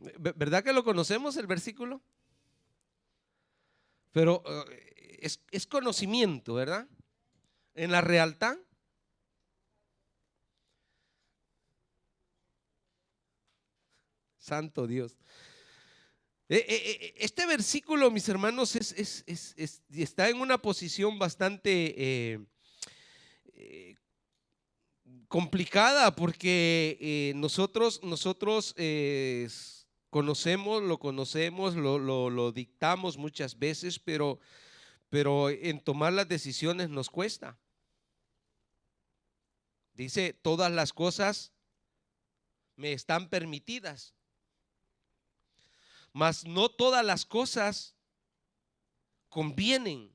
¿Verdad que lo conocemos el versículo? Pero es conocimiento, ¿verdad? En la realidad, santo Dios. Este versículo, mis hermanos, está en una posición bastante eh, complicada porque nosotros conocemos, lo dictamos muchas veces, pero en tomar las decisiones nos cuesta. Dice, todas las cosas me están permitidas, mas no todas las cosas convienen.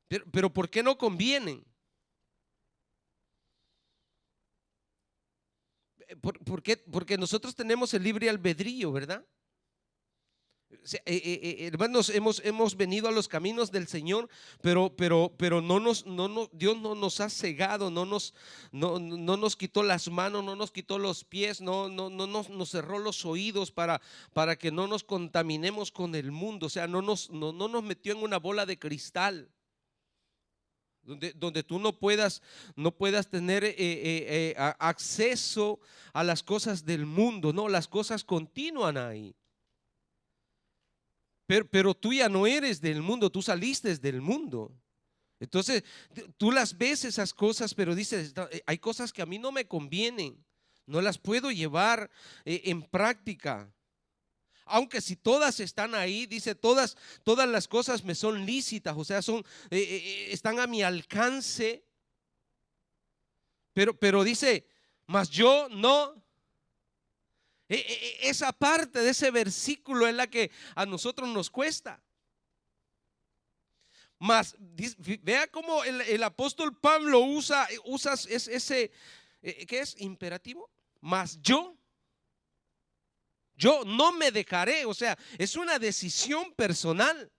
Pero ¿por qué no convienen? ¿Por qué? Porque nosotros tenemos el libre albedrío, ¿verdad? O sea, hermanos, hemos venido a los caminos del Señor, pero Dios no nos ha cegado, no nos quitó las manos, no nos quitó los pies, nos cerró los oídos para que no nos contaminemos con el mundo. O sea, no nos metió en una bola de cristal. Donde tú no puedas tener acceso a las cosas del mundo. No, las cosas continúan ahí. Pero tú ya no eres del mundo, tú saliste del mundo. Entonces, tú las ves esas cosas, pero dices, "No, hay cosas que a mí no me convienen, no las puedo llevar en práctica. Aunque si todas están ahí, dice, todas las cosas me son lícitas, o sea, están a mi alcance, pero dice, mas yo no. Esa parte de ese versículo es la que a nosotros nos cuesta. Mas vea cómo el apóstol Pablo usa ese, ¿qué es? Imperativo. Mas yo no me dejaré, o sea, es una decisión personal.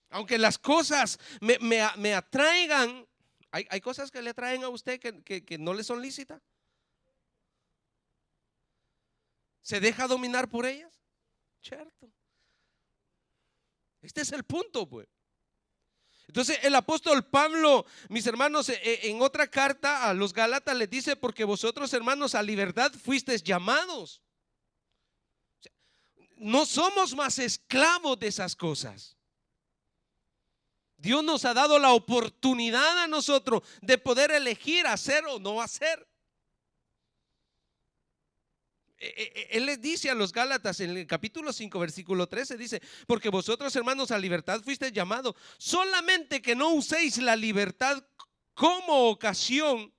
Aunque las cosas me atraigan, hay cosas que le atraen a usted que no le son lícitas. ¿Se deja dominar por ellas? Cierto. Este es el punto, pues. Entonces el apóstol Pablo, mis hermanos, en otra carta a los Gálatas les dice, porque vosotros, hermanos, a libertad fuisteis llamados. O sea, no somos más esclavos de esas cosas. Dios nos ha dado la oportunidad a nosotros de poder elegir hacer o no hacer. Él les dice a los Gálatas en el capítulo 5 versículo 13, dice, porque vosotros, hermanos, a libertad fuisteis llamados, solamente que no uséis la libertad como ocasión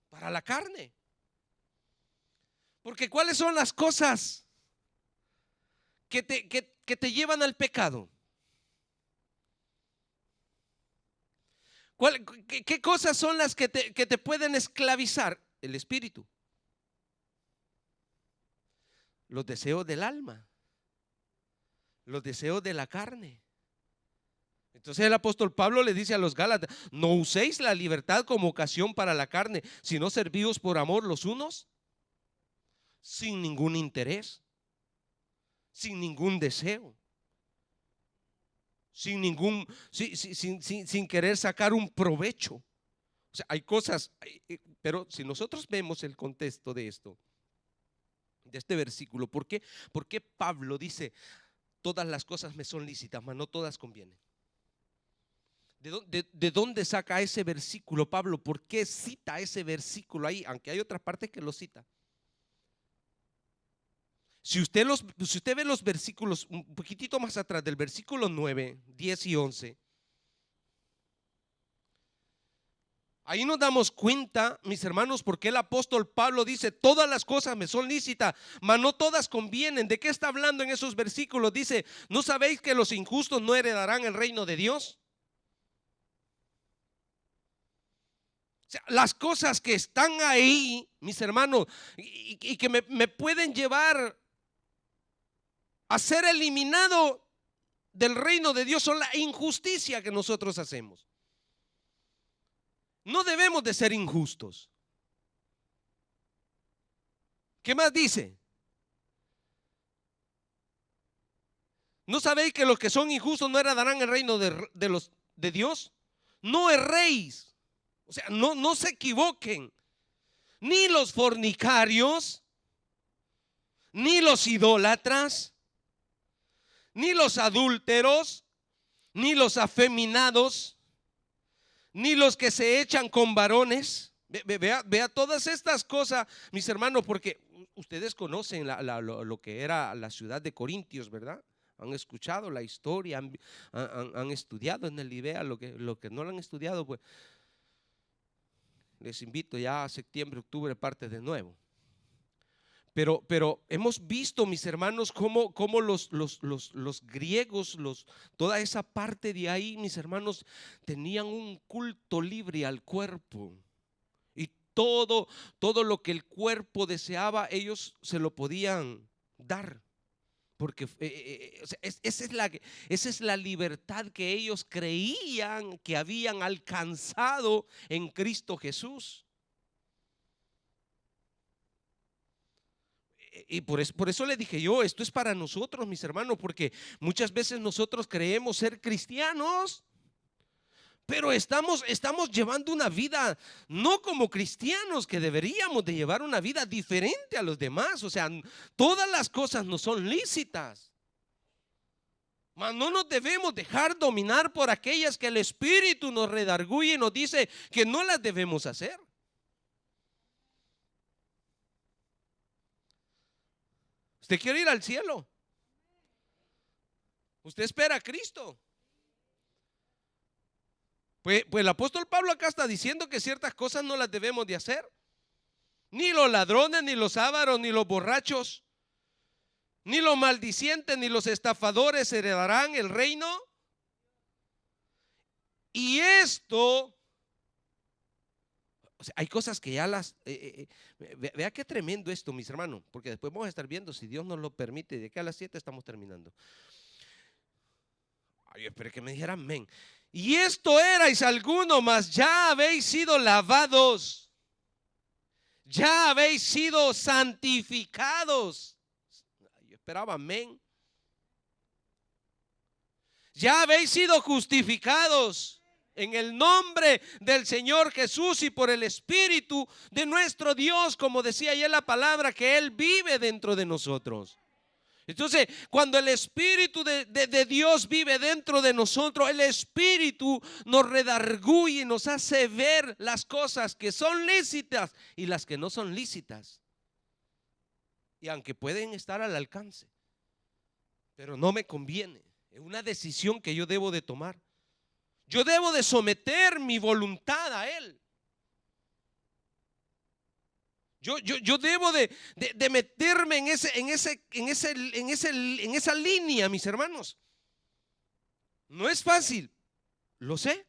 para la carne. Porque ¿cuáles son las cosas que te llevan al pecado? ¿Qué cosas son las que te pueden esclavizar? El espíritu, los deseos del alma, los deseos de la carne. Entonces el apóstol Pablo le dice a los Gálatas, no uséis la libertad como ocasión para la carne, sino servíos por amor los unos, sin ningún interés, sin ningún deseo, sin querer sacar un provecho. O sea, hay cosas, pero si nosotros vemos el contexto de esto, de este versículo, ¿por qué Pablo dice, todas las cosas me son lícitas, mas no todas convienen? ¿De dónde saca ese versículo Pablo? ¿Por qué cita ese versículo ahí? Aunque hay otras partes que lo cita. Si usted ve los versículos un poquitito más atrás del versículo 9, 10 y 11, ahí nos damos cuenta, mis hermanos, porque el apóstol Pablo dice, todas las cosas me son lícitas, mas no todas convienen. ¿De qué está hablando en esos versículos? Dice, ¿no sabéis que los injustos no heredarán el reino de Dios? O sea, las cosas que están ahí, mis hermanos, y que me pueden llevar a ser eliminado del reino de Dios son la injusticia que nosotros hacemos. No debemos de ser injustos. ¿Qué más dice? ¿No sabéis que los que son injustos no heredarán el reino de Dios? No erréis. O sea, no se equivoquen. Ni los fornicarios, ni los idólatras, ni los adúlteros, ni los afeminados, ni los que se echan con varones. Vea todas estas cosas, mis hermanos, porque ustedes conocen lo que era la ciudad de Corintios, ¿verdad? Han escuchado la historia, han estudiado en el IBEA. Lo que no lo han estudiado, pues les invito ya a septiembre, octubre, parte de nuevo. Pero hemos visto, mis hermanos, cómo los griegos, toda esa parte de ahí, mis hermanos, tenían un culto libre al cuerpo. Y todo lo que el cuerpo deseaba, ellos se lo podían dar. Porque o sea, esa es la libertad que ellos creían que habían alcanzado en Cristo Jesús. Y por eso le dije yo, esto es para nosotros, mis hermanos, porque muchas veces nosotros creemos ser cristianos, pero estamos llevando una vida no como cristianos, que deberíamos de llevar una vida diferente a los demás. O sea, todas las cosas no son lícitas, mas no nos debemos dejar dominar por aquellas que el Espíritu nos redarguye y nos dice que no las debemos hacer. ¿Usted quiere ir al cielo? ¿Usted espera a Cristo? Pues el apóstol Pablo acá está diciendo que ciertas cosas no las debemos de hacer. Ni los ladrones, ni los ávaros, ni los borrachos, ni los maldicientes, ni los estafadores heredarán el reino. Y esto, o sea, hay cosas que ya vea qué tremendo esto, mis hermanos, porque después vamos a estar viendo, si Dios nos lo permite, de que a las 7 estamos terminando. Ay, esperé que me dijeran amén. Y esto erais alguno, mas ya habéis sido lavados, ya habéis sido santificados. Yo esperaba amén. Ya habéis sido justificados en el nombre del Señor Jesús y por el Espíritu de nuestro Dios, como decía ayer la palabra, que Él vive dentro de nosotros. Entonces, cuando el Espíritu de Dios vive dentro de nosotros, el Espíritu nos redarguye y nos hace ver las cosas que son lícitas y las que no son lícitas. Y aunque pueden estar al alcance, pero no me conviene. Es una decisión que yo debo de tomar. Yo debo de someter mi voluntad a Él. Yo debo de meterme en esa línea, mis hermanos. No es fácil, lo sé.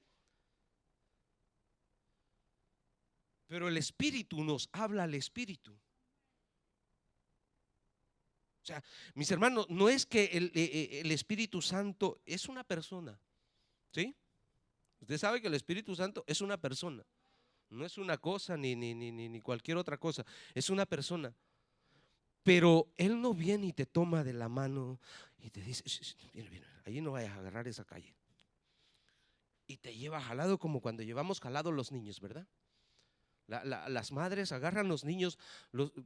Pero el Espíritu nos habla al Espíritu. O sea, mis hermanos, no es que el Espíritu Santo es una persona, ¿sí? Usted sabe que el Espíritu Santo es una persona. No es una cosa ni cualquier otra cosa. Es una persona. Pero Él no viene y te toma de la mano y te dice, viene, allí no vayas a agarrar esa calle. Y te lleva jalado como cuando llevamos jalados los niños, ¿verdad? Las madres agarran los niños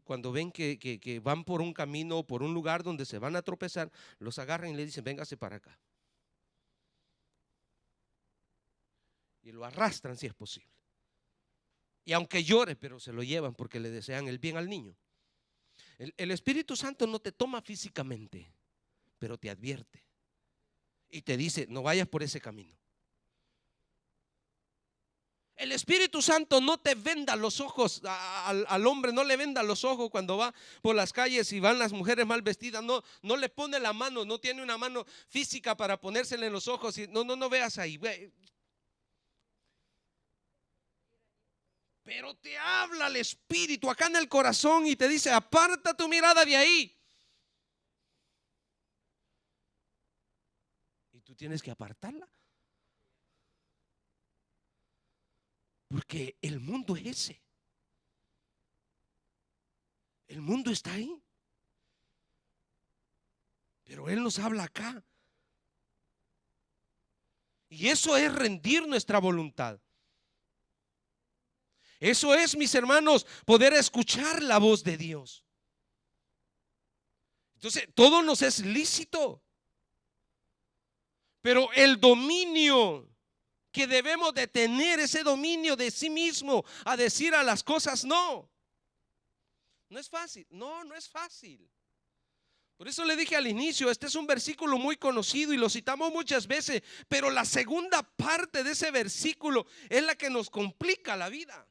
cuando ven que van por un camino, por un lugar donde se van a tropezar, los agarran y le dicen, véngase para acá. Y lo arrastran si es posible. Y aunque llore, pero se lo llevan porque le desean el bien al niño. El Espíritu Santo no te toma físicamente, pero te advierte y te dice, no vayas por ese camino. El Espíritu Santo no te venda los ojos al hombre, no le venda los ojos cuando va por las calles y van las mujeres mal vestidas. No le pone la mano, no tiene una mano física para ponérsele en los ojos. No veas ahí. Pero te habla el Espíritu acá en el corazón y te dice, aparta tu mirada de ahí. Y tú tienes que apartarla. Porque el mundo es ese. El mundo está ahí, pero Él nos habla acá. Y eso es rendir nuestra voluntad. Eso es, mis hermanos, poder escuchar la voz de Dios. Entonces, todo nos es lícito, pero el dominio que debemos de tener, ese dominio de sí mismo a decir a las cosas no. No es fácil, no es fácil. Por eso le dije al inicio, este es un versículo muy conocido y lo citamos muchas veces, pero la segunda parte de ese versículo es la que nos complica la vida.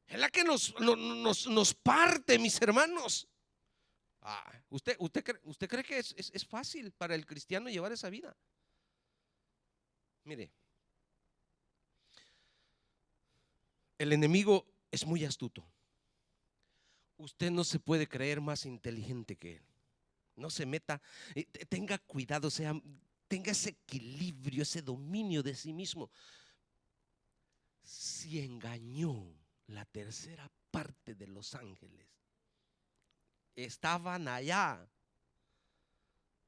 Es la que nos parte, mis hermanos. ¿Usted cree que es fácil para el cristiano llevar esa vida? Mire, el enemigo es muy astuto. Usted no se puede creer más inteligente que él. No se meta, tenga cuidado, tenga ese equilibrio, ese dominio de sí mismo. Si engañó la tercera parte de los ángeles, estaban allá.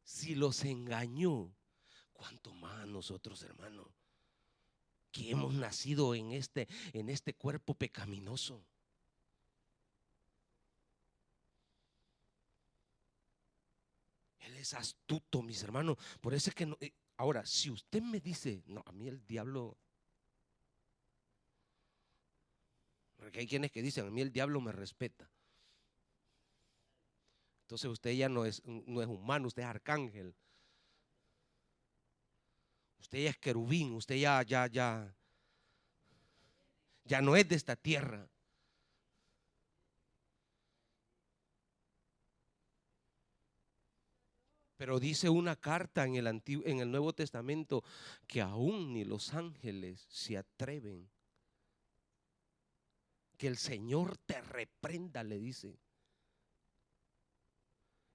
Si los engañó, ¿cuánto más nosotros, hermanos, que hemos nacido en este cuerpo pecaminoso? Él es astuto, mis hermanos. Por eso es que no, ahora, si usted me dice, no, a mí el diablo, porque hay quienes que dicen, a mí el diablo me respeta. Entonces usted ya no es humano, usted es arcángel. Usted ya es querubín, usted ya no es de esta tierra. Pero dice una carta en el Nuevo Testamento que aún ni los ángeles se atreven. Que el Señor te reprenda, le dice.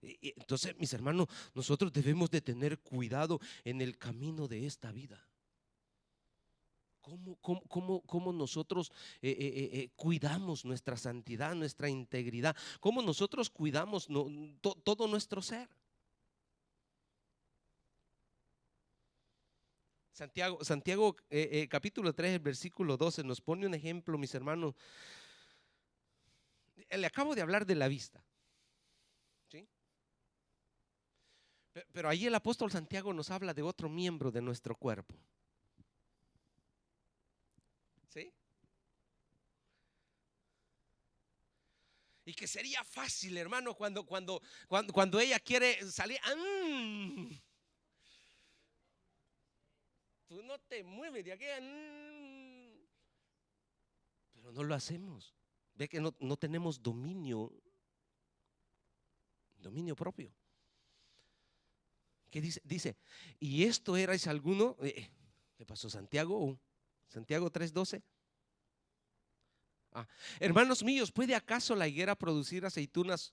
Entonces, mis hermanos, nosotros debemos de tener cuidado en el camino de esta vida. ¿Cómo nosotros cuidamos nuestra santidad, nuestra integridad? ¿Cómo nosotros cuidamos todo nuestro ser? Santiago capítulo 3, el versículo 12 nos pone un ejemplo, mis hermanos. Le acabo de hablar de la vista, ¿sí? Pero ahí el apóstol Santiago nos habla de otro miembro de nuestro cuerpo, ¿sí? Y que sería fácil, hermano, cuando ella quiere salir. Tú no te mueves de aquí. Pero no lo hacemos. Ve que no tenemos dominio propio. ¿Qué dice? Dice, y esto erais alguno. ¿Qué pasó, Santiago? Santiago 3:12. Hermanos míos, ¿puede acaso la higuera producir aceitunas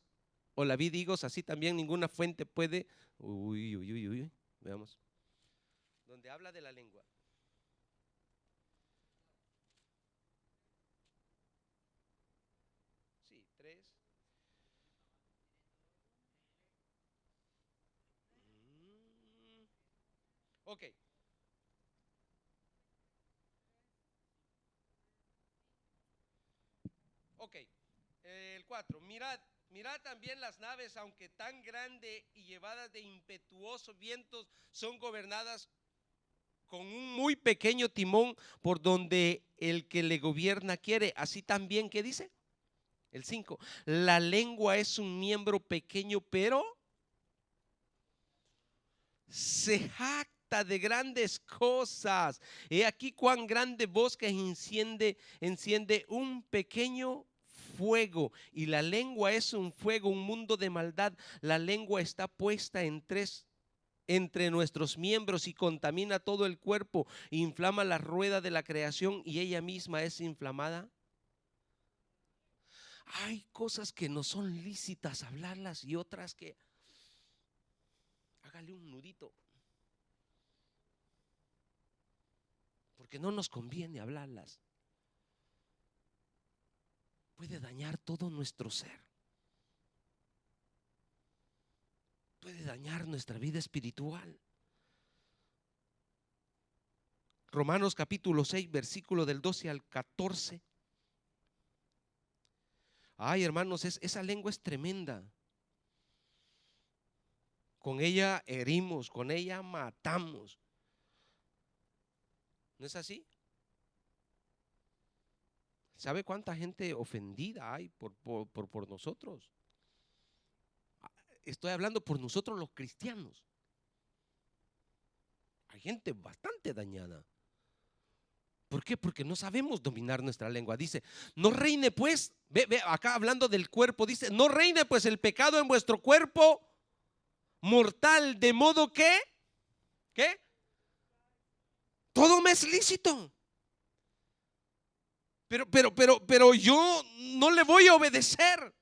o la vid higos? Así también ninguna fuente puede. Uy. Veamos. Donde habla de la lengua. Sí, 3. Ok. Ok. El 4. Mirad también las naves, aunque tan grande y llevadas de impetuosos vientos, son gobernadas con un muy pequeño timón por donde el que le gobierna quiere. Así también, ¿qué dice? El 5. La lengua es un miembro pequeño, pero se jacta de grandes cosas. He aquí cuán grande bosque enciende un pequeño fuego. Y la lengua es un fuego, un mundo de maldad. La lengua está puesta entre nuestros miembros y contamina todo el cuerpo, inflama la rueda de la creación y ella misma es inflamada. Hay cosas que no son lícitas hablarlas y otras que hágale un nudito, porque no nos conviene hablarlas. puede dañar todo nuestro ser. Puede dañar nuestra vida espiritual. Romanos capítulo 6, versículo del 12 al 14. Ay, hermanos, esa lengua es tremenda. Con ella herimos, con ella matamos. ¿No es así? ¿Sabe cuánta gente ofendida hay por nosotros? Estoy hablando por nosotros los cristianos. Hay gente bastante dañada. ¿Por qué? Porque no sabemos dominar nuestra lengua. Dice, no reine pues, ve acá hablando del cuerpo, dice, no reine pues el pecado en vuestro cuerpo mortal, de modo que, ¿qué? Todo me es lícito. Pero yo no le voy a obedecer.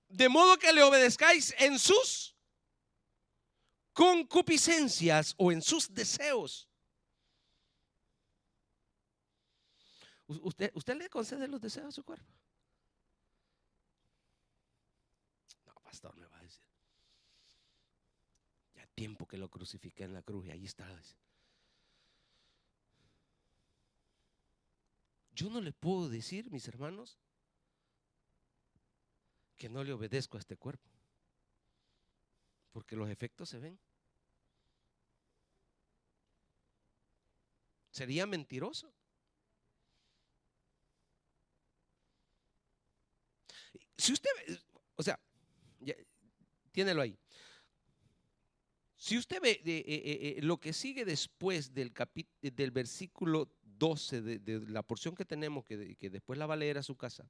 De modo que le obedezcáis en sus concupiscencias o en sus deseos. ¿Usted le concede los deseos a su cuerpo? No, pastor, me va a decir. Ya tiempo que lo crucifiqué en la cruz y ahí está. Yo no le puedo decir, mis hermanos, que no le obedezco a este cuerpo, porque los efectos se ven. Sería mentiroso. Si usted, o sea, ya, tiénelo ahí. Si usted ve lo que sigue después del versículo 12 de la porción que tenemos, que después la va a leer a su casa,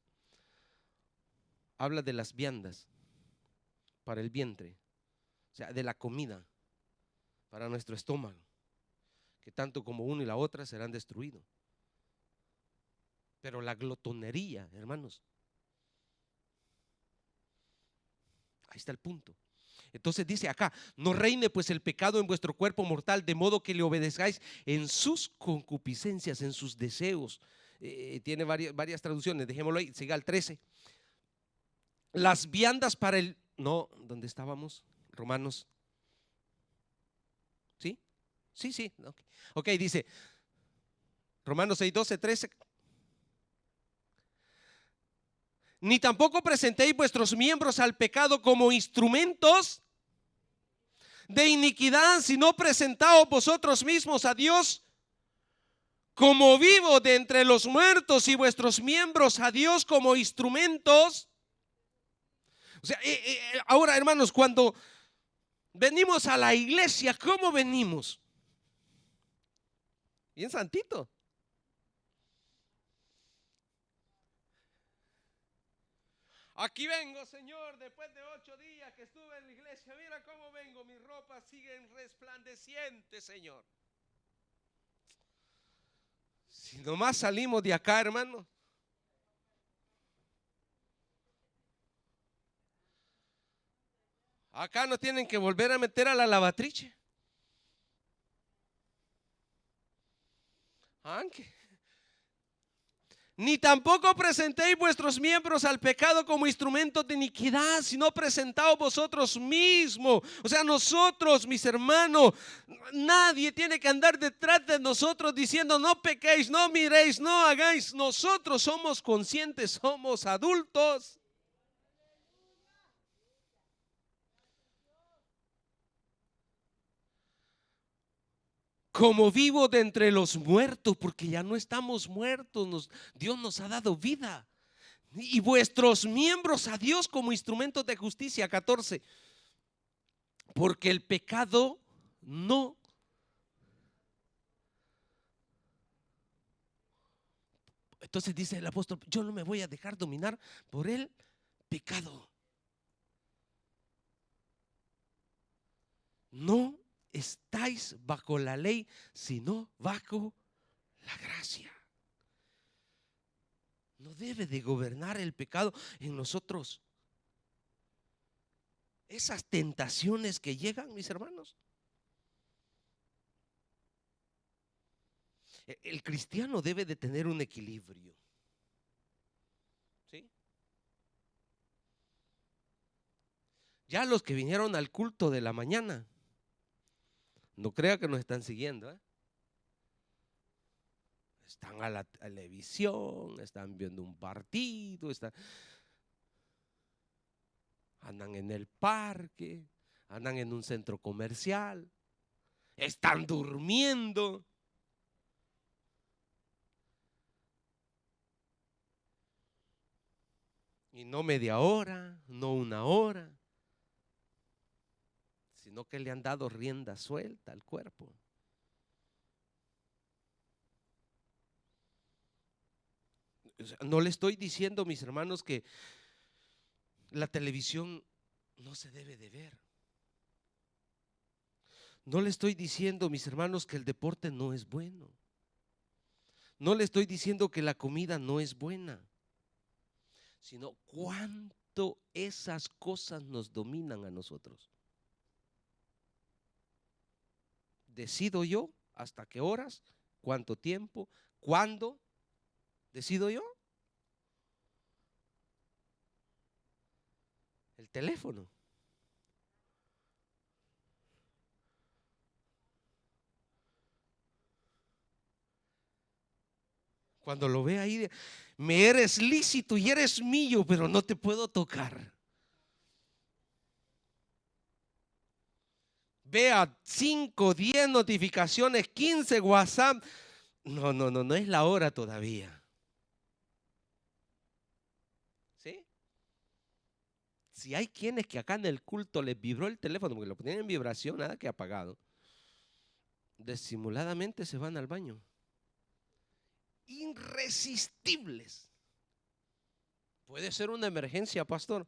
habla de las viandas para el vientre, o sea, de la comida para nuestro estómago, que tanto como uno y la otra serán destruidos. Pero la glotonería, hermanos, ahí está el punto. Entonces dice acá, no reine pues el pecado en vuestro cuerpo mortal, de modo que le obedezcáis en sus concupiscencias, en sus deseos. Tiene varias traducciones, dejémoslo ahí, siga al 13. Las viandas para el, no, ¿dónde estábamos? Romanos. ¿Sí? Sí, ok, dice, Romanos 6, 12, 13. Ni tampoco presentéis vuestros miembros al pecado como instrumentos de iniquidad, sino presentaos vosotros mismos a Dios como vivo de entre los muertos y vuestros miembros a Dios como instrumentos. O sea, ahora, hermanos, cuando venimos a la iglesia, ¿cómo venimos? Bien santito. Aquí vengo, Señor, después de 8 días que estuve en la iglesia. Mira cómo vengo, mis ropas siguen resplandecientes, Señor. Si nomás salimos de acá, hermano, acá nos tienen que volver a meter a la lavatrice. Aunque ni tampoco presentéis vuestros miembros al pecado como instrumentos de iniquidad, sino presentaos vosotros mismos. O sea, nosotros, mis hermanos, nadie tiene que andar detrás de nosotros diciendo no pequéis, no miréis, no hagáis. Nosotros somos conscientes, somos adultos. Como vivo de entre los muertos, porque ya no estamos muertos, Dios nos ha dado vida. Y vuestros miembros a Dios como instrumentos de justicia. 14. Porque el pecado no. Entonces dice el apóstol, yo no me voy a dejar dominar por el pecado. No estáis bajo la ley, sino bajo la gracia. No debe de gobernar el pecado en nosotros. Esas tentaciones que llegan, mis hermanos. El cristiano debe de tener un equilibrio. Ya los que vinieron al culto de la mañana, no crea que nos están siguiendo, ¿eh? Están a la televisión, están viendo un partido, andan en el parque, andan en un centro comercial, están durmiendo. Y no media hora, no una hora, sino que le han dado rienda suelta al cuerpo. O sea, no le estoy diciendo, mis hermanos, que la televisión no se debe de ver. No le estoy diciendo, mis hermanos, que el deporte no es bueno. No le estoy diciendo que la comida no es buena, sino cuánto esas cosas nos dominan a nosotros. Decido yo hasta qué horas, cuánto tiempo, cuándo, decido yo. El teléfono. Cuando lo ve ahí, me eres lícito y eres mío, pero no te puedo tocar. Vea 5, 10 notificaciones, 15 WhatsApp. No, no, no, no es la hora todavía. ¿Sí? Si hay quienes que acá en el culto les vibró el teléfono, porque lo ponían en vibración, nada que apagado, disimuladamente se van al baño. Irresistibles. Puede ser una emergencia, pastor.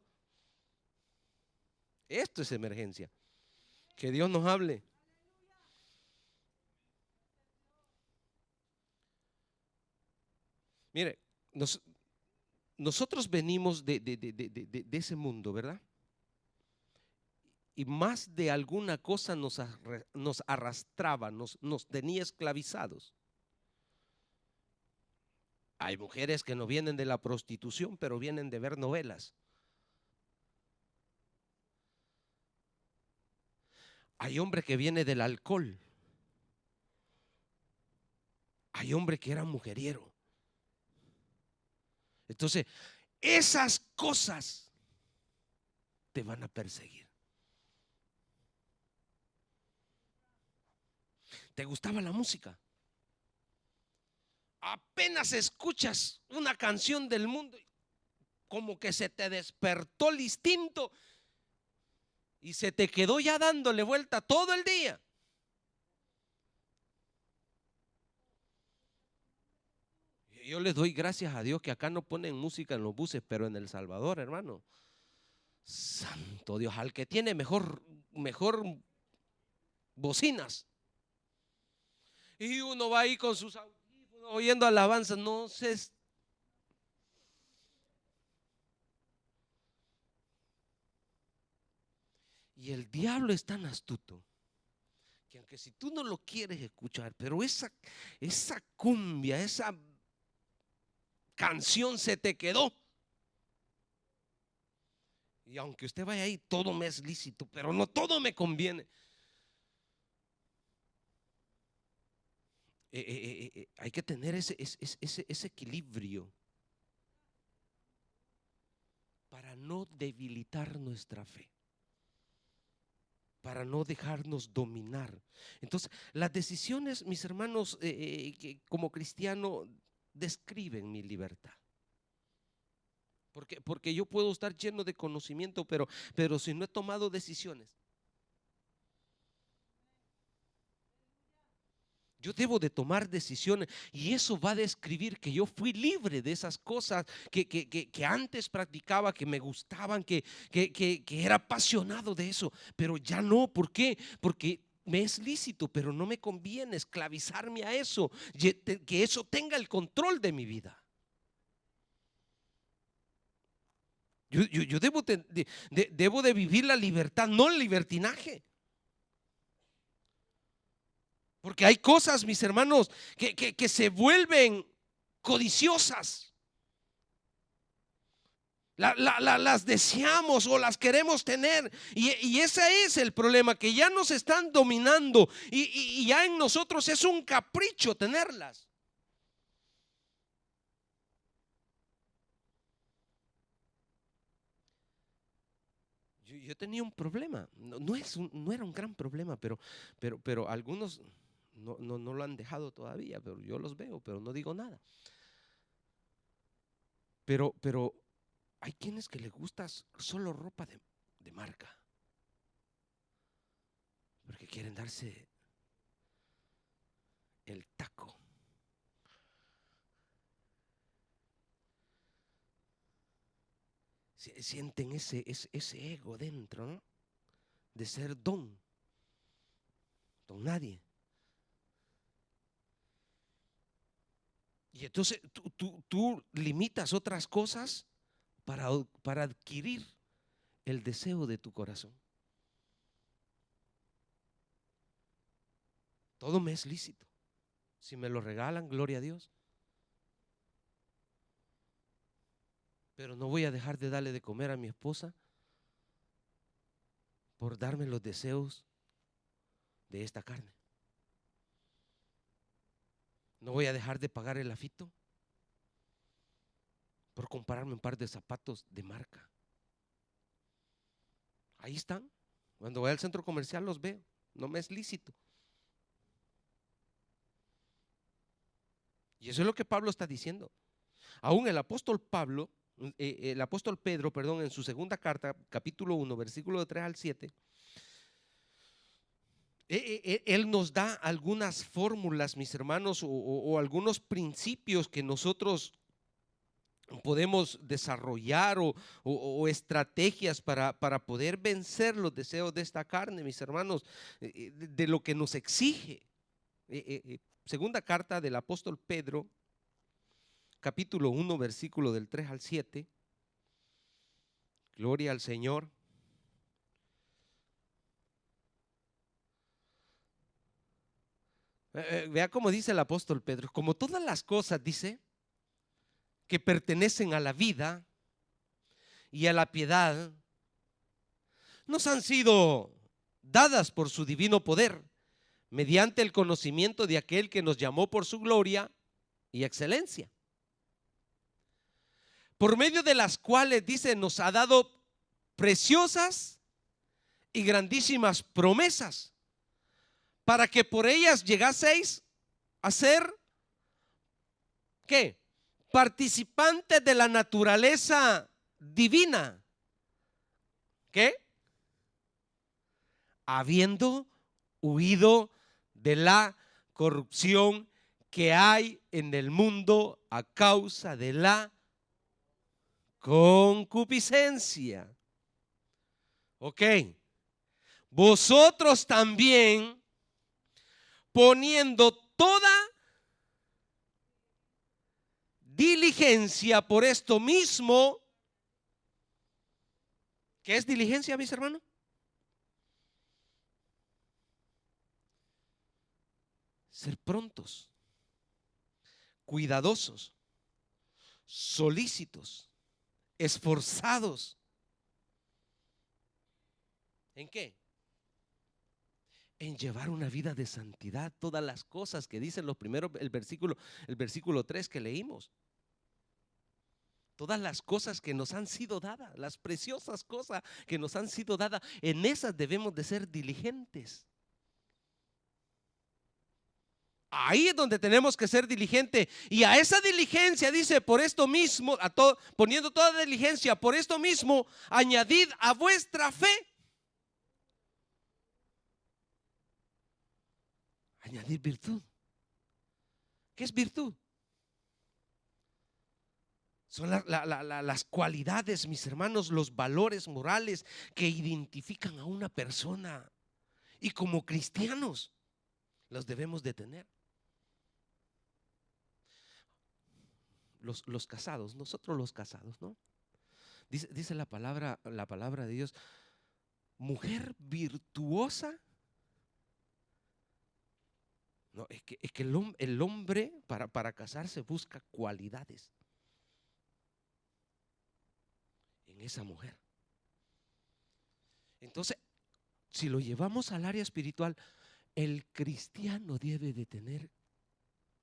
Esto es emergencia. Que Dios nos hable. Mire, nosotros venimos de ese mundo, ¿verdad? Y más de alguna cosa nos arrastraba, nos tenía esclavizados. Hay mujeres que no vienen de la prostitución, pero vienen de ver novelas. Hay hombre que viene del alcohol. Hay hombre que era mujeriero. Entonces, esas cosas te van a perseguir. ¿Te gustaba la música? Apenas escuchas una canción del mundo, como que se te despertó el instinto y se te quedó ya dándole vuelta todo el día. Yo les doy gracias a Dios que acá no ponen música en los buses, pero en El Salvador, hermano, santo Dios, al que tiene mejor bocinas. Y uno va ahí con sus audífonos oyendo alabanzas, no sé. Y el diablo es tan astuto que aunque si tú no lo quieres escuchar, pero esa cumbia, esa canción se te quedó. Y aunque usted vaya ahí, todo me es lícito, pero no todo me conviene. Hay que tener ese equilibrio para no debilitar nuestra fe, para no dejarnos dominar. Entonces, las decisiones, mis hermanos, que como cristiano, describen mi libertad. Porque yo puedo estar lleno de conocimiento, pero si no he tomado decisiones, yo debo de tomar decisiones y eso va a describir que yo fui libre de esas cosas que antes practicaba, que me gustaban, que era apasionado de eso, pero ya no. ¿Por qué? Porque me es lícito, pero no me conviene esclavizarme a eso, que eso tenga el control de mi vida. Yo debo de vivir la libertad, no el libertinaje. Porque hay cosas, mis hermanos, que se vuelven codiciosas. las deseamos o las queremos tener. Y ese es el problema, que ya nos están dominando y ya en nosotros es un capricho tenerlas. Yo tenía un problema, no era un gran problema, pero algunos no lo han dejado todavía, pero yo los veo, pero no digo nada. Pero hay quienes que les gusta solo ropa de marca, porque quieren darse el taco. Sienten ese ego dentro, ¿no? De ser don nadie. Y entonces tú limitas otras cosas para adquirir el deseo de tu corazón. Todo me es lícito. Si me lo regalan, gloria a Dios. Pero no voy a dejar de darle de comer a mi esposa por darme los deseos de esta carne. No voy a dejar de pagar el afito por comprarme un par de zapatos de marca. Ahí están. Cuando voy al centro comercial los veo. No me es lícito. Y eso es lo que Pablo está diciendo. Aún el apóstol Pedro, perdón, en su segunda carta, capítulo 1, versículo de 3 al 7, él nos da algunas fórmulas, mis hermanos, o algunos principios que nosotros podemos desarrollar o estrategias para poder vencer los deseos de esta carne, mis hermanos, de lo que nos exige. Segunda carta del apóstol Pedro, capítulo 1, versículo del 3 al 7. Gloria al Señor. Vea cómo dice el apóstol Pedro: como todas las cosas, dice, que pertenecen a la vida y a la piedad, nos han sido dadas por su divino poder, mediante el conocimiento de aquel que nos llamó por su gloria y excelencia, por medio de las cuales, dice, nos ha dado preciosas y grandísimas promesas, para que por ellas llegaseis a ser, ¿qué? Participantes de la naturaleza divina. ¿Qué? Habiendo huido de la corrupción que hay en el mundo a causa de la concupiscencia. Ok. Vosotros también, poniendo toda diligencia por esto mismo. ¿Qué es diligencia, mis hermanos? Ser prontos, cuidadosos, solícitos, esforzados. ¿En qué? En llevar una vida de santidad. Todas las cosas que dicen los primeros, el versículo 3 que leímos. Todas las cosas que nos han sido dadas, las preciosas cosas que nos han sido dadas, en esas debemos de ser diligentes. Ahí es donde tenemos que ser diligentes. Y a esa diligencia, dice, por esto mismo, poniendo toda diligencia, por esto mismo, añadid a vuestra fe. Añadir virtud. ¿Qué es virtud? Son las cualidades, mis hermanos, los valores morales que identifican a una persona. Y como cristianos los debemos de tener. Los casados, nosotros los casados, ¿no? Dice la palabra de Dios: mujer virtuosa. No, es que el hombre para casarse busca cualidades. esa mujer. Entonces, si lo llevamos al área espiritual, el cristiano debe de tener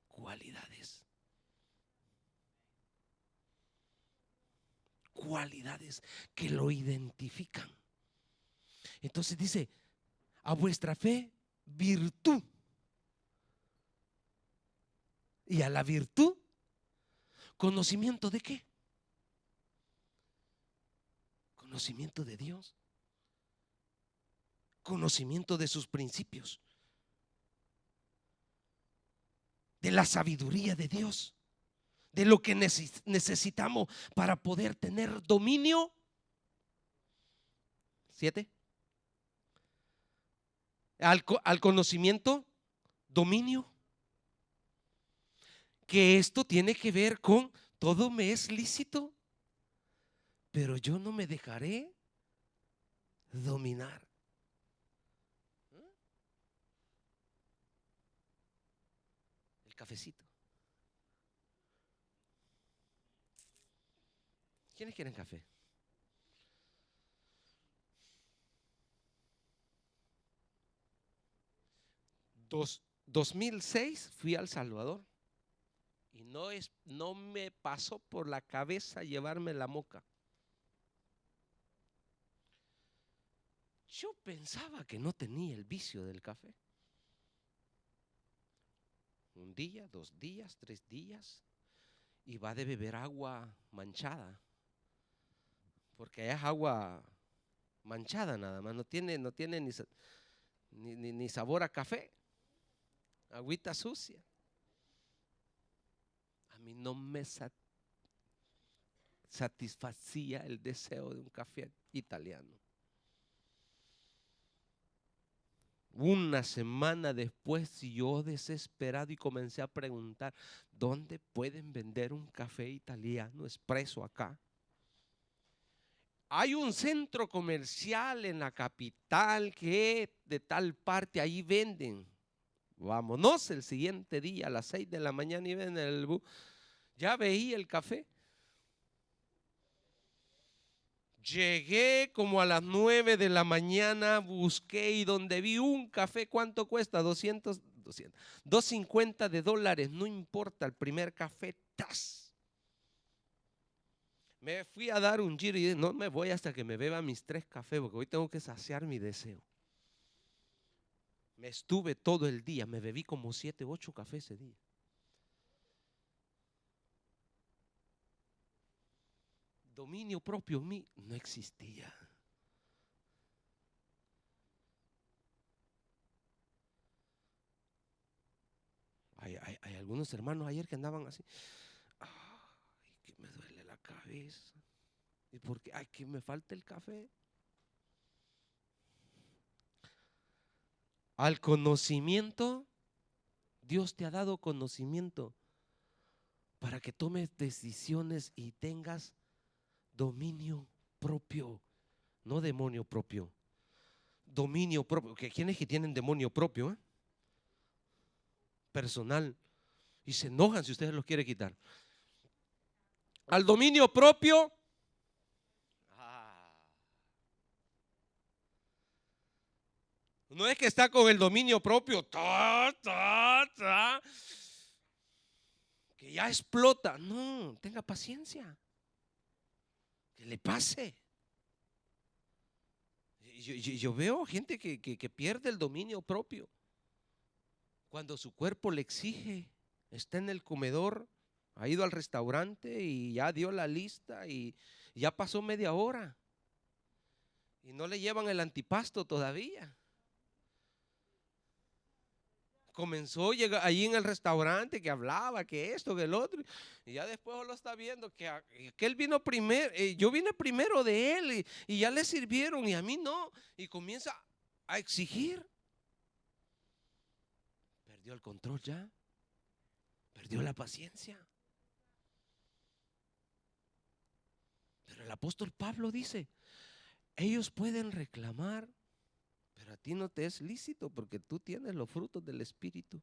cualidades. Cualidades que lo identifican. Entonces dice, a vuestra fe, virtud. Y a la virtud, ¿conocimiento de qué? Conocimiento de Dios. Conocimiento de sus principios. De la sabiduría de Dios. De lo que necesitamos para poder tener dominio. 7. Al conocimiento, dominio. Que esto tiene que ver con todo me es lícito, pero yo no me dejaré dominar. El cafecito. ¿Quiénes quieren café? En 2006 fui a El Salvador y no me pasó por la cabeza llevarme la moca. Yo pensaba que no tenía el vicio del café. Un día, 2 días, 3 días, y va de beber agua manchada, porque allá es agua manchada nada más, no tiene ni sabor a café, agüita sucia. A mí no me satisfacía el deseo de un café italiano. Una semana después, yo desesperado y comencé a preguntar, ¿dónde pueden vender un café italiano expreso acá? Hay un centro comercial en la capital que de tal parte ahí venden. Vámonos el siguiente día a las 6 de la mañana y ven el bus. Ya veía el café. Llegué como a las 9 de la mañana, busqué y donde vi un café, ¿cuánto cuesta? 250 de dólares, no importa, el primer café, ¡tas! Me fui a dar un giro y dije, no me voy hasta que me beba mis 3 cafés, porque hoy tengo que saciar mi deseo. Me estuve todo el día, me bebí como 7, 8 cafés ese día. Dominio propio en mí no existía. Hay algunos hermanos ayer que andaban así. Ay, que me duele la cabeza. ¿Y por qué? Ay, que me falta el café. Al conocimiento, Dios te ha dado conocimiento para que tomes decisiones y tengas dominio propio, no demonio propio. Dominio propio. ¿Quiénes que tienen demonio propio? Personal. Y se enojan si ustedes los quieren quitar. Al dominio propio. No es que está con el dominio propio. Que ya explota. No, tenga paciencia. Que le pase. Yo veo gente que pierde el dominio propio. Cuando su cuerpo le exige, está en el comedor, ha ido al restaurante y ya dio la lista y ya pasó media hora. Y no le llevan el antipasto todavía. Comenzó allí en el restaurante que hablaba, que esto, que el otro, y ya después lo está viendo que él vino primero, yo vine primero de él y ya le sirvieron y a mí no, y comienza a exigir. Perdió el control ya, perdió la paciencia. Pero el apóstol Pablo dice, ellos pueden reclamar, pero a ti no te es lícito porque tú tienes los frutos del Espíritu.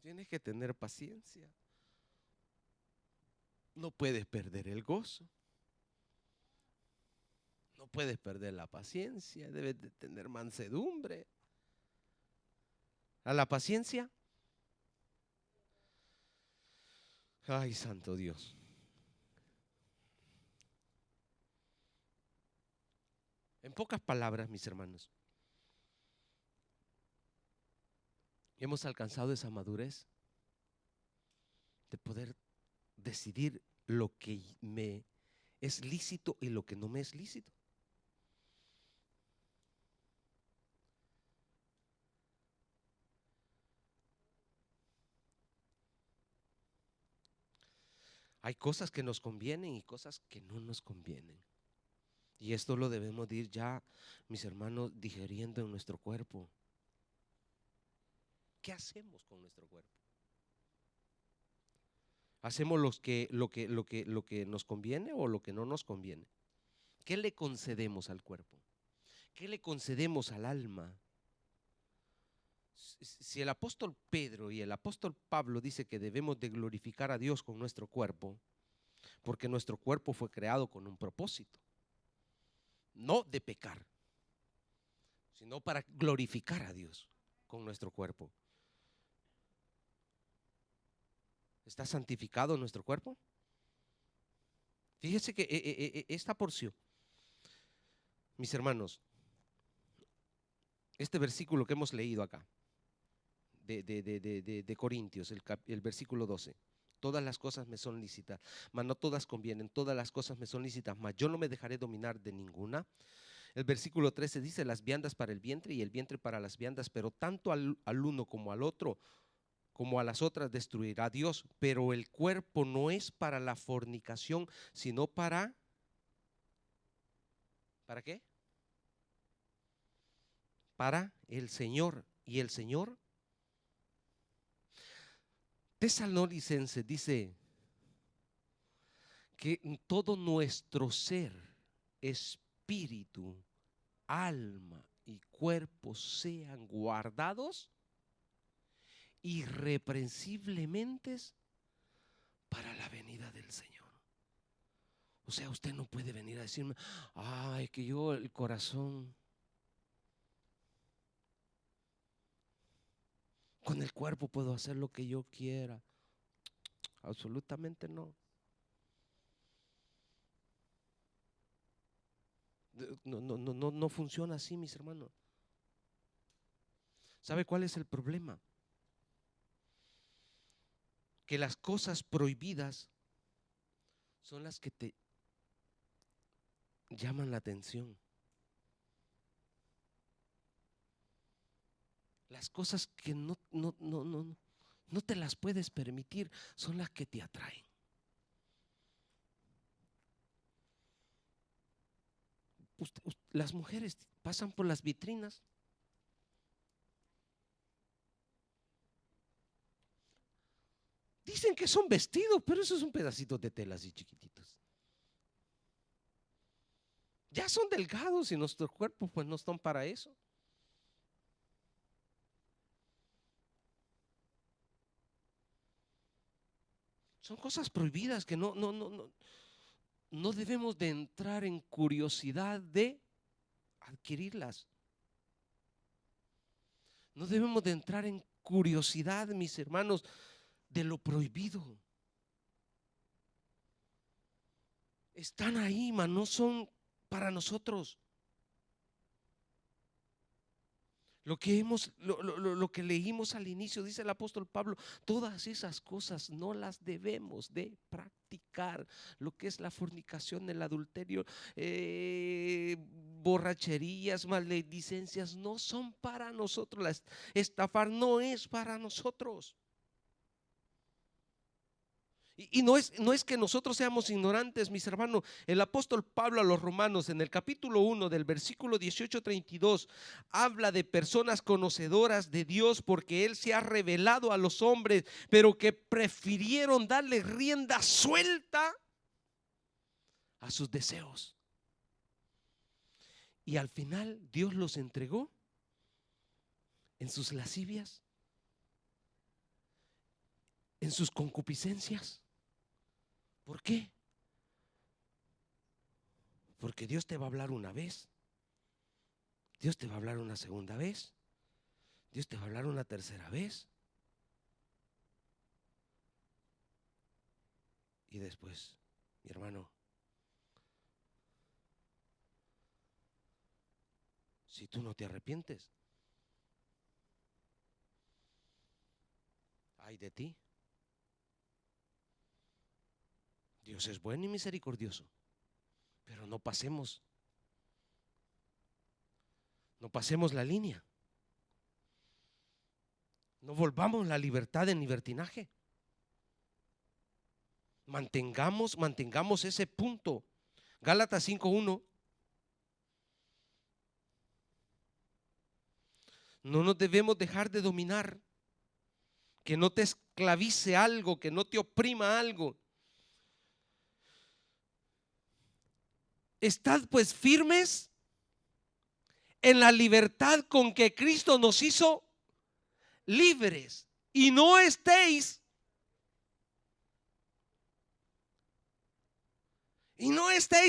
Tienes que tener paciencia. no puedes perder el gozo. No puedes perder la paciencia, debes de tener mansedumbre. A la paciencia, ay, santo Dios. En pocas palabras, mis hermanos, hemos alcanzado esa madurez de poder decidir lo que me es lícito y lo que no me es lícito. Hay cosas que nos convienen y cosas que no nos convienen. Y esto lo debemos de ir ya, mis hermanos, digeriendo en nuestro cuerpo. ¿Qué hacemos con nuestro cuerpo? ¿Hacemos lo que nos conviene o lo que no nos conviene? ¿Qué le concedemos al cuerpo? ¿Qué le concedemos al alma? Si el apóstol Pedro y el apóstol Pablo dice que debemos de glorificar a Dios con nuestro cuerpo, porque nuestro cuerpo fue creado con un propósito, no de pecar, sino para glorificar a Dios con nuestro cuerpo. ¿Está santificado nuestro cuerpo? Fíjese que esta porción, mis hermanos, este versículo que hemos leído acá, de Corintios, el versículo 12. Todas las cosas me son lícitas, mas no todas convienen. Todas las cosas me son lícitas, mas yo no me dejaré dominar de ninguna. El versículo 13 dice: las viandas para el vientre y el vientre para las viandas, pero tanto al uno como al otro, como a las otras, destruirá Dios. Pero el cuerpo no es para la fornicación, sino ¿para qué? Para el Señor. Y el Señor, Tesalonicenses dice que todo nuestro ser, espíritu, alma y cuerpo sean guardados irreprensiblemente para la venida del Señor. O sea, usted no puede venir a decirme: ay, que yo el corazón, con el cuerpo puedo hacer lo que yo quiera. Absolutamente no. No funciona así, mis hermanos. ¿Sabe cuál es el problema? Que las cosas prohibidas son las que te llaman la atención. Las cosas que no te las puedes permitir son las que te atraen. Las mujeres pasan por las vitrinas. Dicen que son vestidos, pero eso es un pedacito de tela así chiquititos. Ya son delgados y nuestros cuerpos pues no están para eso. Son cosas prohibidas que no debemos de entrar en curiosidad de adquirirlas. No debemos de entrar en curiosidad, mis hermanos, de lo prohibido. Están ahí, mas no son para nosotros. Lo que leímos al inicio, dice el apóstol Pablo, todas esas cosas no las debemos de practicar. Lo que es la fornicación, el adulterio, borracherías, maledicencias, no son para nosotros. Estafar no es para nosotros. Y no es que nosotros seamos ignorantes, mis hermanos. El apóstol Pablo a los romanos en el capítulo 1 del versículo 18-32 habla de personas conocedoras de Dios porque Él se ha revelado a los hombres, pero que prefirieron darle rienda suelta a sus deseos. Y al final Dios los entregó en sus lascivias, en sus concupiscencias, ¿Por qué? Porque Dios te va a hablar una vez, Dios te va a hablar una segunda vez, Dios te va a hablar una tercera vez. Y después, mi hermano, si tú no te arrepientes, ay de ti. Dios es bueno y misericordioso, pero no pasemos la línea. No volvamos la libertad en libertinaje. Mantengamos ese punto. Gálatas 5:1. No nos debemos dejar de dominar. Que no te esclavice algo, que no te oprima algo. Estad pues firmes en la libertad con que Cristo nos hizo libres. Y no estéis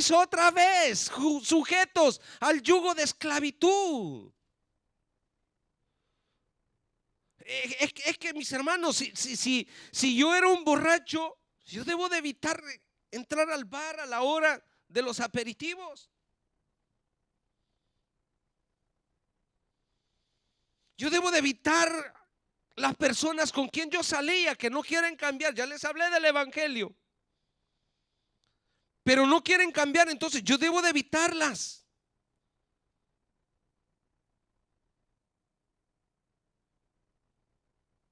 otra vez sujetos al yugo de esclavitud. Es que mis hermanos, si yo era un borracho, yo debo de evitar entrar al bar a la hora de los aperitivos. Yo debo de evitar las personas con quien yo salía que no quieren cambiar. Ya les hablé del evangelio, pero no quieren cambiar, entonces yo debo de evitarlas.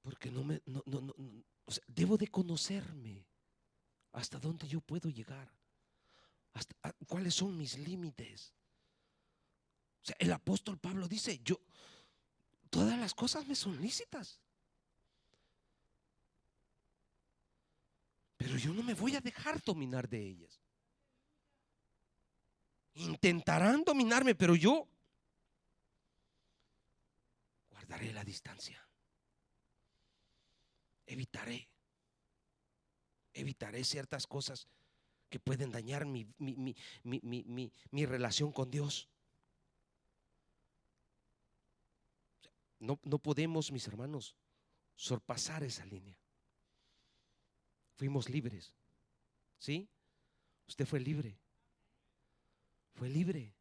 Porque o sea, debo de conocerme hasta dónde yo puedo llegar, cuáles son mis límites. O sea, el apóstol Pablo dice, todas las cosas me son lícitas, pero yo no me voy a dejar dominar de ellas. Intentarán dominarme, pero yo guardaré la distancia. Evitaré ciertas cosas que pueden dañar mi relación con Dios. No podemos, mis hermanos, sorpasar esa línea. Fuimos libres, ¿sí? Usted fue libre. Fue libre.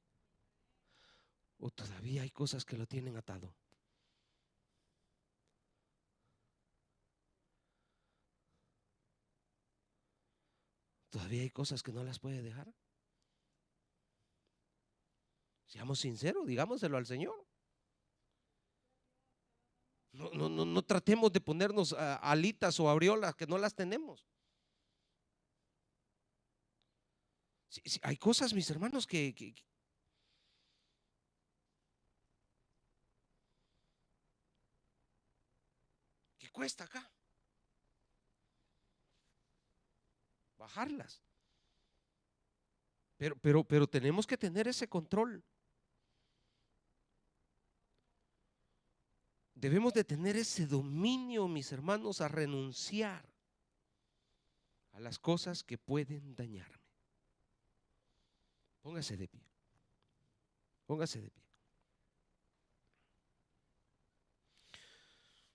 O todavía hay cosas que lo tienen atado. Todavía hay cosas que no las puede dejar. Seamos sinceros, digámoselo al Señor. No tratemos de ponernos alitas o aureolas que no las tenemos. Sí, hay cosas, mis hermanos, que cuesta acá bajarlas. Pero tenemos que tener ese control. Debemos de tener ese dominio, mis hermanos, a renunciar a las cosas que pueden dañarme. Póngase de pie. Póngase de pie.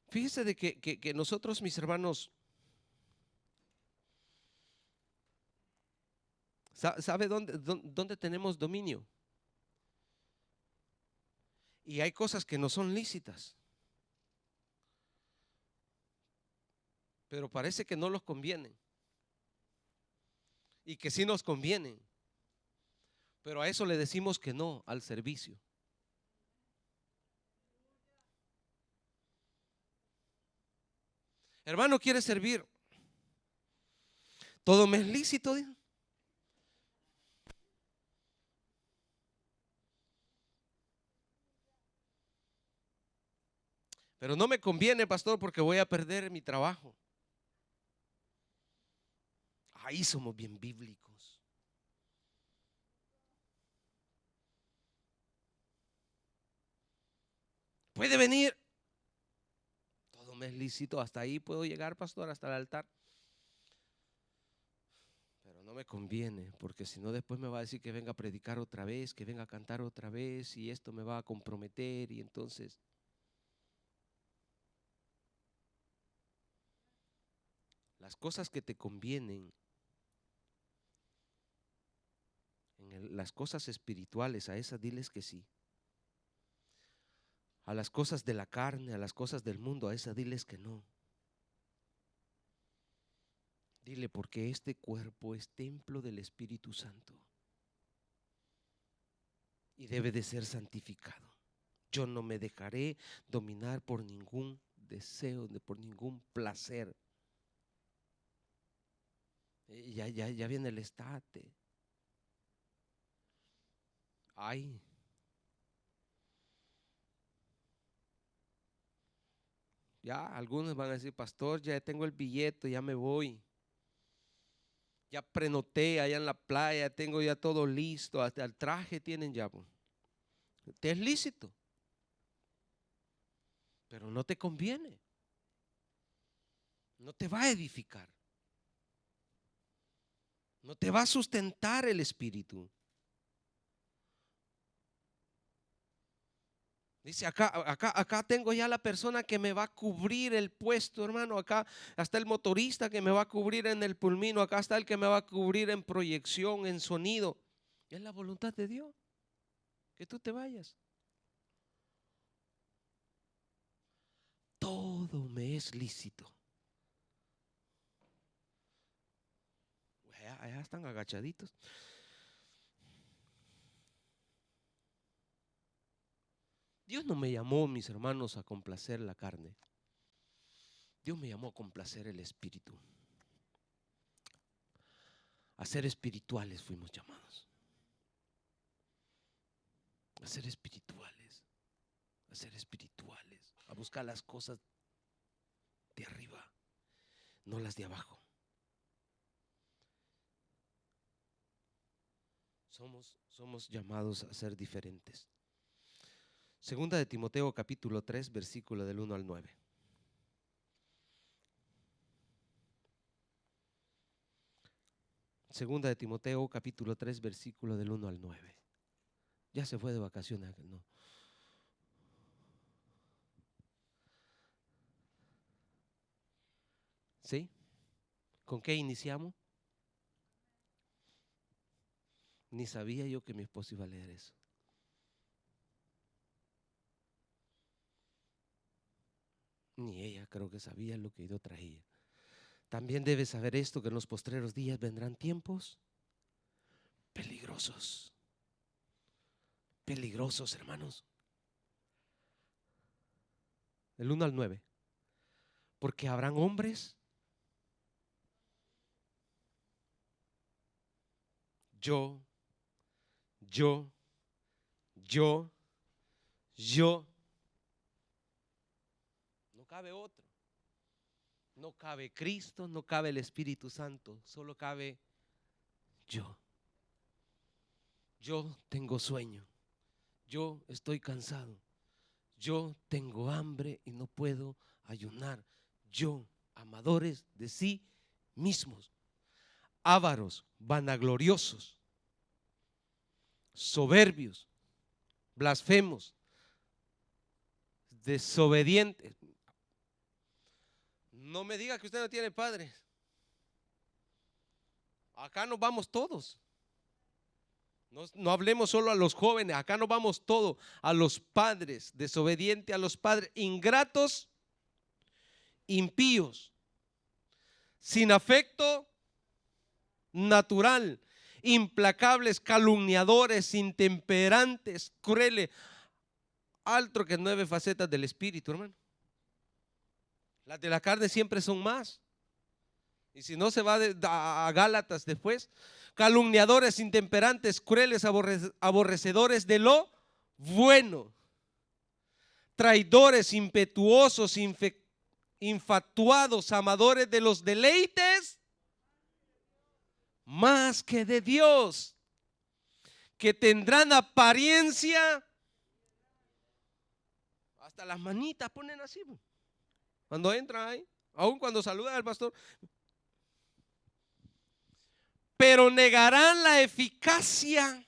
Fíjese de que nosotros, mis hermanos, ¿sabe dónde tenemos dominio? Y hay cosas que no son lícitas, pero parece que no nos convienen y que sí nos convienen, pero a eso le decimos que no, al servicio. Hermano, ¿quiere servir? Todo me es lícito. Pero no me conviene, pastor, porque voy a perder mi trabajo. Ahí somos bien bíblicos. Puede venir. Todo me es lícito. Hasta ahí puedo llegar, pastor, hasta el altar. no me conviene, porque si no después me va a decir que venga a predicar otra vez, que venga a cantar otra vez, y esto me va a comprometer, y entonces las cosas que te convienen, las cosas espirituales, a esas diles que sí. A las cosas de la carne, a las cosas del mundo, a esas diles que no. Dile, porque este cuerpo es templo del Espíritu Santo y debe de ser santificado. Yo no me dejaré dominar por ningún deseo, por ningún placer. Ya viene el estate. Ay. Ya algunos van a decir, pastor, ya tengo el billete, ya me voy. Ya prenoté allá en la playa, tengo ya todo listo, hasta el traje tienen ya. Te es lícito, pero no te conviene. No te va a edificar. No te va a sustentar el espíritu. Dice, acá tengo ya la persona que me va a cubrir el puesto, hermano. Acá está el motorista que me va a cubrir en el pulmino. Acá está el que me va a cubrir en proyección, en sonido. Es la voluntad de Dios que tú te vayas. Todo me es lícito. Allá están agachaditos. Dios no me llamó, mis hermanos, a complacer la carne. Dios me llamó a complacer el espíritu. A ser espirituales fuimos llamados. A ser espirituales. A ser espirituales. A buscar las cosas de arriba, no las de abajo. Somos llamados a ser diferentes. Segunda de Timoteo capítulo 3, versículo del 1 al 9. Segunda de Timoteo capítulo 3, versículo del 1 al 9. Ya se fue de vacaciones, ¿no? ¿Sí? ¿Con qué iniciamos? Ni sabía yo que mi esposo iba a leer eso. Ni ella creo que sabía lo que yo traía. También debes saber esto, que en los postreros días vendrán tiempos peligrosos. Peligrosos, hermanos. Del 1 al 9. Porque habrán hombres. Yo. No cabe otro. No cabe Cristo, no cabe el Espíritu Santo, solo cabe yo. Yo tengo sueño. Yo estoy cansado. Yo tengo hambre y no puedo ayunar. Yo, amadores de sí mismos, ávaros, vanagloriosos, soberbios, blasfemos, desobedientes. No me diga que usted no tiene padres. Acá nos vamos todos. No hablemos solo a los jóvenes, acá nos vamos todos, a los padres, desobedientes a los padres, ingratos, impíos, sin afecto natural, implacables, calumniadores, intemperantes, crueles, alto que 9 facetas del espíritu, hermano. Las de la carne siempre son más. Y si no se va a Gálatas después, calumniadores, intemperantes, crueles, aborrecedores de lo bueno, traidores, impetuosos, infatuados, amadores de los deleites más que de Dios, que tendrán apariencia, hasta las manitas ponen así cuando entran ahí, aun cuando saludan al pastor, pero negarán la eficacia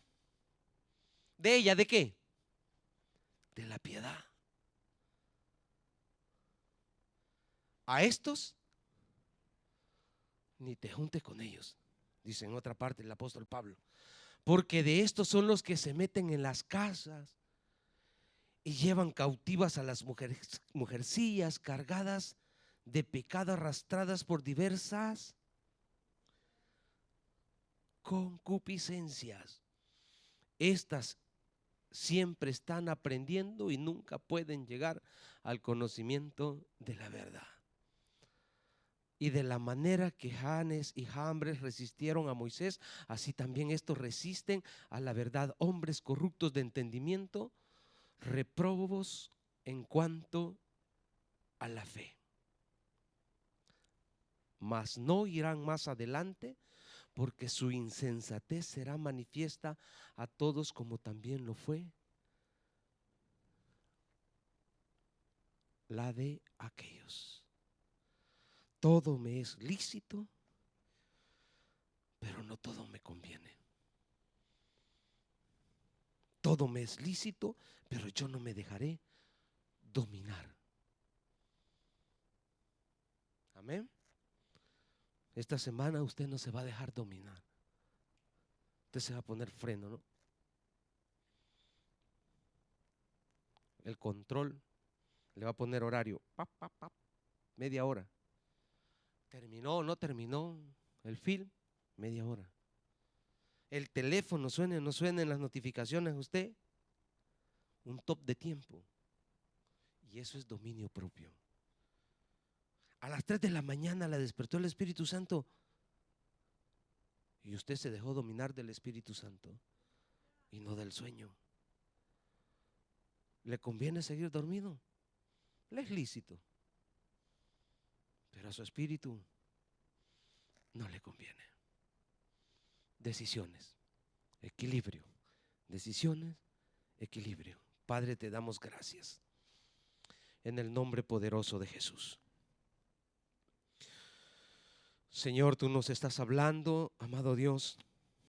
de ella. ¿De qué? De la piedad. A estos ni te juntes con ellos, dice en otra parte el apóstol Pablo, porque de estos son los que se meten en las casas y llevan cautivas a las mujercillas cargadas de pecado, arrastradas por diversas concupiscencias. Estas siempre están aprendiendo y nunca pueden llegar al conocimiento de la verdad. Y de la manera que Janes y Jambres resistieron a Moisés, así también estos resisten a la verdad. Hombres corruptos de entendimiento, repróbos en cuanto a la fe. Mas no irán más adelante, porque su insensatez será manifiesta a todos, como también lo fue la de aquellos. Todo me es lícito, pero no todo me conviene. Todo me es lícito, pero yo no me dejaré dominar. Amén. Esta semana usted no se va a dejar dominar. Usted se va a poner freno, ¿no? El control le va a poner horario. Pap, pap, pap, media hora. Terminó o no terminó el film, media hora. El teléfono suene o no suene en las notificaciones, usted un top de tiempo. Y eso es dominio propio. A las 3 de la mañana la despertó el Espíritu Santo y usted se dejó dominar del Espíritu Santo y no del sueño. ¿Le conviene seguir dormido? Le es lícito, pero a su espíritu no le conviene. Decisiones, equilibrio. Decisiones, equilibrio. Padre, te damos gracias en el nombre poderoso de Jesús. Señor, tú nos estás hablando, amado Dios,